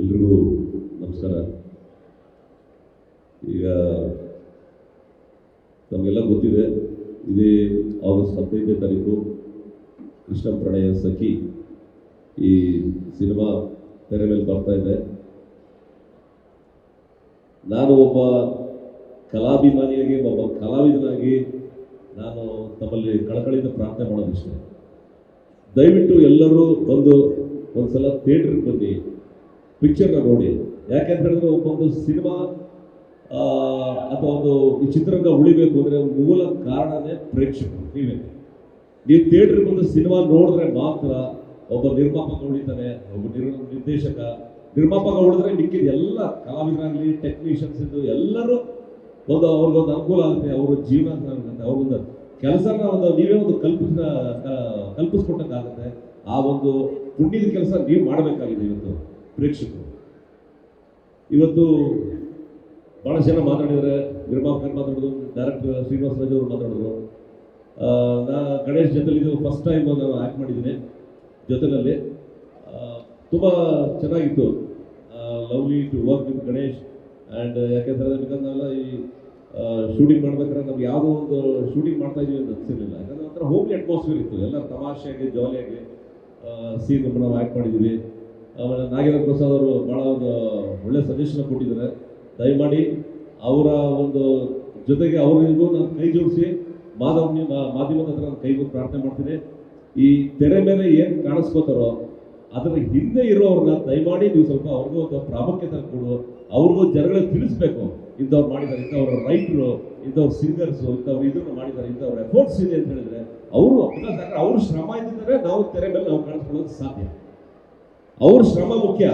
ಎಲ್ರಿಗೂ ನಮಸ್ಕಾರ. ಈಗ ನಮಗೆಲ್ಲ ಗೊತ್ತಿದೆ, ಇದೇ ಆಗಸ್ಟ್ 15ನೇ ತಾರೀಕು ಕೃಷ್ಣ ಪ್ರಣಯ ಸಖಿ ಈ ಸಿನಿಮಾ ತೆರೆ ಮೇಲೆ ಬರ್ತಾ ಇದೆ. ನಾನು ಒಬ್ಬ ಕಲಾಭಿಮಾನಿಯಾಗಿ, ಒಬ್ಬ ಕಲಾವಿದನಾಗಿ ನಾನು ತಮ್ಮಲ್ಲಿ ಕಳಕಳಿಯಿಂದ ಪ್ರಾರ್ಥನೆ ಮಾಡೋದಿಷ್ಟೇ, ದಯವಿಟ್ಟು ಎಲ್ಲರೂ ಬಂದು ಒಂದ್ಸಲ ಥಿಯೇಟ್ರಿಗೆ ಬನ್ನಿ, ಪಿಕ್ಚರ್ನ ನೋಡಿ. ಯಾಕೆಂತ ಹೇಳಿದ್ರೆ ಒಬ್ಬೊಂದು ಸಿನಿಮಾ ಅಥವಾ ಒಂದು ಈ ಚಿತ್ರರಂಗ ಉಳಿಬೇಕು ಅಂದರೆ ಮೂಲ ಕಾರಣನೇ ಪ್ರೇಕ್ಷಕರು. ನೀವು ಥಿಯೇಟ್ರಿಗೆ ಬಂದು ಸಿನಿಮಾ ನೋಡಿದ್ರೆ ಮಾತ್ರ ಒಬ್ಬ ನಿರ್ಮಾಪಕ ಉಳಿತಾನೆ, ಒಬ್ಬ ನಿರ್ಮಾಪಕ ಉಳಿದ್ರೆ ಮಿಕ್ಕಿದ ಎಲ್ಲ ಕಲಾವಿದರಾಗಲಿ, ಟೆಕ್ನಿಷಿಯನ್ಸ್ ಇದು ಎಲ್ಲರೂ ಅವ್ರಿಗೊಂದು ಅನುಕೂಲ ಆಗುತ್ತೆ, ಅವ್ರ ಜೀವನ ಆಗುತ್ತೆ, ಅವ್ರಿಗೊಂದು ಕೆಲಸನ ನೀವೇ ಒಂದು ಕಲ್ಪಿಸ್ಕೊಟ್ಟಂಗಾಗುತ್ತೆ. ಆ ಒಂದು ಪುಣ್ಯದ ಕೆಲಸ ನೀವು ಮಾಡಬೇಕಾಗಿದೆ. ಇವತ್ತು ಪ್ರೇಕ್ಷಕರು ಇವತ್ತು ಬಹಳ ಜನ ಮಾತಾಡಿದರೆ, ನಿರ್ಮಾಪಕರು ಮಾತಾಡೋದು, ಡೈರೆಕ್ಟರ್ ಶ್ರೀನಿವಾಸ ರಾಜ್ ಅವರು ಮಾತಾಡೋದು. ನಾ ಗಣೇಶ್ ಜೊತೆಲಿ ಇದು ಫಸ್ಟ್ ಟೈಮ್ ನಾನು ಆ್ಯಕ್ಟ್ ಮಾಡಿದ್ದೀನಿ ಜೊತೆಯಲ್ಲಿ. ತುಂಬ ಚೆನ್ನಾಗಿತ್ತು, lovely to work with Ganesh. And ಯಾಕೆಂದರೆ ಬಿಕಾಸ್ ನಾವೆಲ್ಲ ಈ ಶೂಟಿಂಗ್ ಮಾಡ್ಬೇಕಾದ್ರೆ ನಮ್ಗೆ ಯಾವುದೋ ಒಂದು ಶೂಟಿಂಗ್ ಮಾಡ್ತಾ ಇದೀವಿ ಅಂತ ಅನಿಸಿರಲಿಲ್ಲ. ಯಾಕಂದರೆ ಒಂಥರ ಹೋಮ್ಲಿ ಅಟ್ಮಾಸ್ಫಿಯರ್ ಇತ್ತು, ಎಲ್ಲ ತಮಾಷೆಯಾಗಿ ಜಾಲಿಯಾಗಿ ಸೀನ್ ನಾವು ಆ್ಯಕ್ಟ್ ಮಾಡಿದ್ದೀವಿ. ಆಮೇಲೆ ನಾಗೇಂದ್ರ ಪ್ರಸಾದ್ ಅವರು ಭಾಳ ಒಂದು ಒಳ್ಳೆ ಸಜೆಷನ್ ಕೊಟ್ಟಿದ್ದಾರೆ. ದಯಮಾಡಿ ಅವರ ಒಂದು ಜೊತೆಗೆ ಅವರಿಗೂ ನಾನು ಕೈ ಜೋಡಿಸಿ ಮಾಧ್ಯಮದ ಹತ್ರ ನಾನು ಕೈ ಮುಗಿದು ಪ್ರಾರ್ಥನೆ ಮಾಡ್ತೀನಿ. ಈ ತೆರೆ ಮೇಲೆ ಏನು ಕಾಣಿಸ್ಕೋತಾರೋ ಅದರ ಹಿಂದೆ ಇರೋವ್ರನ್ನ ದಯಮಾಡಿ ನೀವು ಸ್ವಲ್ಪ ಅವ್ರಿಗೂ ಒಂದು ಪ್ರಾಮುಖ್ಯತೆ ಕೊಡು, ಅವ್ರಿಗೂ ಜನಗಳಿಗೆ ತಿಳಿಸ್ಬೇಕು, ಇಂಥವ್ರು ಮಾಡಿದ್ದಾರೆ, ಇಂಥವ್ರ ರೈಟರು, ಇಂಥವ್ರ ಸಿಂಗರ್ಸು, ಇಂಥವ್ರು ಇದನ್ನು ಮಾಡಿದ್ದಾರೆ, ಇಂಥವ್ರ ಎಫರ್ಟ್ಸ್ ಇದೆ ಅಂತ ಹೇಳಿದ್ರೆ ಅವರು ಅವ್ರ ಶ್ರಮ ಇದ್ದಿದ್ದರೆ ನಾವು ತೆರೆ ಮೇಲೆ ನಾವು ಕಾಣಿಸ್ಕೊಳ್ಳೋದು ಸಾಧ್ಯ. ಅವ್ರ ಶ್ರಮ ಮುಖ್ಯ,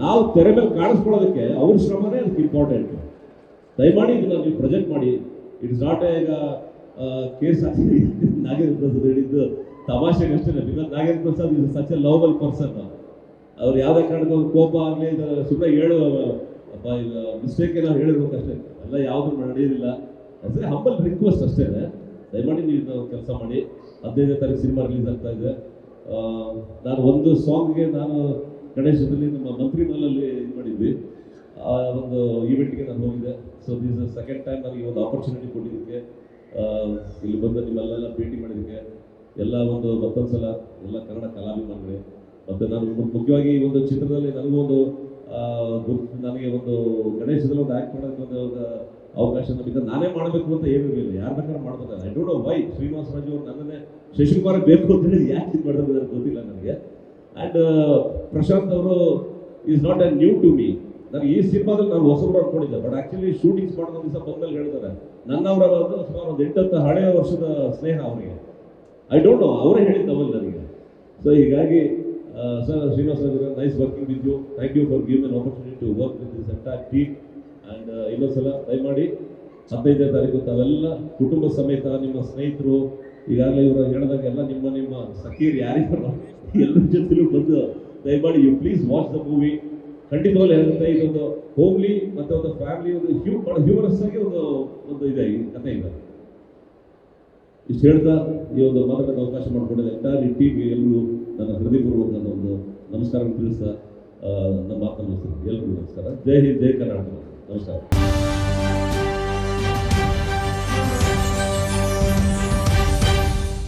ನಾವು ತೆರೆ ಮೇಲೆ ಕಾಣಿಸ್ಕೊಳ್ಳೋದಕ್ಕೆ ಅವ್ರ ಶ್ರಮನೇ ಅದಕ್ಕೆ ಇಂಪಾರ್ಟೆಂಟ್. ದಯಮಾಡಿ ಇದನ್ನ ನೀವು ಪ್ರೊಜೆಕ್ಟ್ ಮಾಡಿ. ಇಟ್ಸ್ ನಾಟ್ ಈಗ ಕೇಸ್ ಆಗ್ತದೆ ನಾಗೇಂದ್ರ ಪ್ರಸಾದ್ ಹೇಳಿದ್ದು ತಮಾಷೆಗೆ ಅಷ್ಟೇ. Because Nagendra Prasad is such A lovable person. ಅವ್ರು ಯಾವುದೇ ಕಾರಣಕ್ಕೂ ಕೋಪ ಆಗಲಿ, ಸುಮ್ಮನೆ ಹೇಳು ಮಿಸ್ಟೇಕ್ ನಾವು ಹೇಳಿರ್ಬೇಕಷ್ಟೇ, ಎಲ್ಲ ಯಾವುದು ನಡೆಯೋದಿಲ್ಲ. ಅಷ್ಟೇ ಹಂಬಲ್ ರಿಕ್ವೆಸ್ಟ್ ಅಷ್ಟೇ. ದಯಮಾಡಿ ನೀವು ಕೆಲಸ ಮಾಡಿ. 15ನೇ ತಾರೀಕು ಸಿನಿಮಾ ರಿಲೀಸ್ ಆಗ್ತಾ ಇದೆ. ನಾನು ಒಂದು ಸಾಂಗ್ಗೆ ನಾನು ಗಣೇಶದಲ್ಲಿ ನಮ್ಮ ಮಂತ್ರಿ ಮಾಲಲ್ಲಿ ಇದು ಮಾಡಿದ್ವಿ, ಆ ಒಂದು ಈವೆಂಟ್ಗೆ ನಾನು ಹೋಗಿದ್ದೆ. So this is second time ನನಗೆ ಒಂದು ಆಪರ್ಚುನಿಟಿ ಕೊಟ್ಟಿದ್ದಕ್ಕೆ, ಇಲ್ಲಿ ಬಂದು ನಿಮ್ಮೆಲ್ಲ ಭೇಟಿ ಮಾಡಿದ್ದಕ್ಕೆ ಎಲ್ಲ ಒಂದು ಮತ್ತೊಂದು ಸಲ ಎಲ್ಲ ಕನ್ನಡ ಕಲಾಭಿಮಾನಿಗಳೇ. ಮತ್ತು ನಾನು ಮುಖ್ಯವಾಗಿ ಈ ಒಂದು ಚಿತ್ರದಲ್ಲಿ ನನಗೂ ಒಂದು ನನಗೆ ಒಂದು ಗಣೇಶದಲ್ಲಿ ಒಂದು ಆ್ಯಕ್ಟ್ ಮಾಡೋದಕ್ಕೆ ಒಂದು ಅವಕಾಶ ನಮಗೆ ನಾನೇ ಮಾಡಬೇಕು ಅಂತ ಏನೂ ಇರಲಿಲ್ಲ, ಯಾರು ಬೇಕಾದ್ರೂ ಮಾಡ್ಬೋದಲ್ಲ. I don't know why Srinivasa Raj ಅವರು ನನ್ನನ್ನೇ ಶಶಿಕುಮಾರ್ ಬೇಕು ಅಂತ ಹೇಳಿ ಯಾಕೆ ಇದು ಮಾಡೋದು ನನಗೆ ಗೊತ್ತಿಲ್ಲ ನನಗೆ. ಆ್ಯಂಡ್ ಪ್ರಶಾಂತ್ ಅವರು is not a new to me. ನನಗೆ ಈ ಸಿನಿಮಾದಲ್ಲಿ ನಾನು ಹೊಸಬ್ರು ಅನ್ಕೊಂಡಿದ್ದೆ, ಬಟ್ ಆ್ಯಕ್ಚುಲಿ ಶೂಟಿಂಗ್ಸ್ ಮಾಡೋದು ದಿವಸ ಬಂದಲ್ಲಿ ಹೇಳಿದ್ದಾರೆ ನನ್ನವರ ಸುಮಾರು ಒಂದು 8 ಹಳೆಯ ವರ್ಷದ ಸ್ನೇಹ ಅವರಿಗೆ. ಐ ಡೋಂಟ್ ನೋ, ಅವರೇ ಹೇಳಿದ್ದು ಅವಲ್ಲಿ ನನಗೆ. ಸೊ ಹೀಗಾಗಿ sir Srinivasa Raj nice working with you. Thank you for giving an opportunity to work with this entire team. And ಇನ್ನೊಂದ್ಸಲ ದಯಮಾಡಿ 15ನೇ ತಾರೀಕು ತಾವೆಲ್ಲ ಕುಟುಂಬ ಸಮೇತ ನಿಮ್ಮ ಸ್ನೇಹಿತರು, ಈಗಾಗಲೇ ಇವರು ಹೇಳಿದಾಗ ಎಲ್ಲ ನಿಮ್ಮ ಸಖೀರು ಯಾರಿಗಾರು ಎಲ್ಲರ ಜೊತೆಲೂ ಬಂದು ದಯಮಾಡಿ you please watch the movie. ಖಂಡಿತವಾಗ್ಲೂ ಹೇಳುತ್ತೆ, ಇದೊಂದು ಹೋಮ್ಲಿ ಮತ್ತು ಒಂದು ಫ್ಯಾಮಿಲಿ, ಒಂದು ಹ್ಯೂಮರಸ್ ಆಗಿ ಒಂದು ಇದೆ ಈ ಕಥೆ ಇದೆ. ಇಷ್ಟು ಹೇಳ್ತಾ ಈ ಒಂದು ಮಾತುಕತೆ ಅವಕಾಶ ಮಾಡಿಕೊಂಡಿದ್ದೆ ಎಂಟೈರ್ ಈ ಟೀಮ್ಗೆ ಎಲ್ಲರೂ ನನ್ನ ಹೃದಯಪೂರ್ವಕ ಒಂದು ನಮಸ್ಕಾರ ತಿಳಿಸ್ತಾ ನಮ್ಮ ಮಾತನ್ನು ಮುಗಿಸ್ತೀನಿ. ಎಲ್ರಿಗೂ ನಮಸ್ಕಾರ. ಜೈ ಹಿಂದ್, ಜೈ ಕರ್ನಾಟಕ. ನಮಸ್ಕಾರ.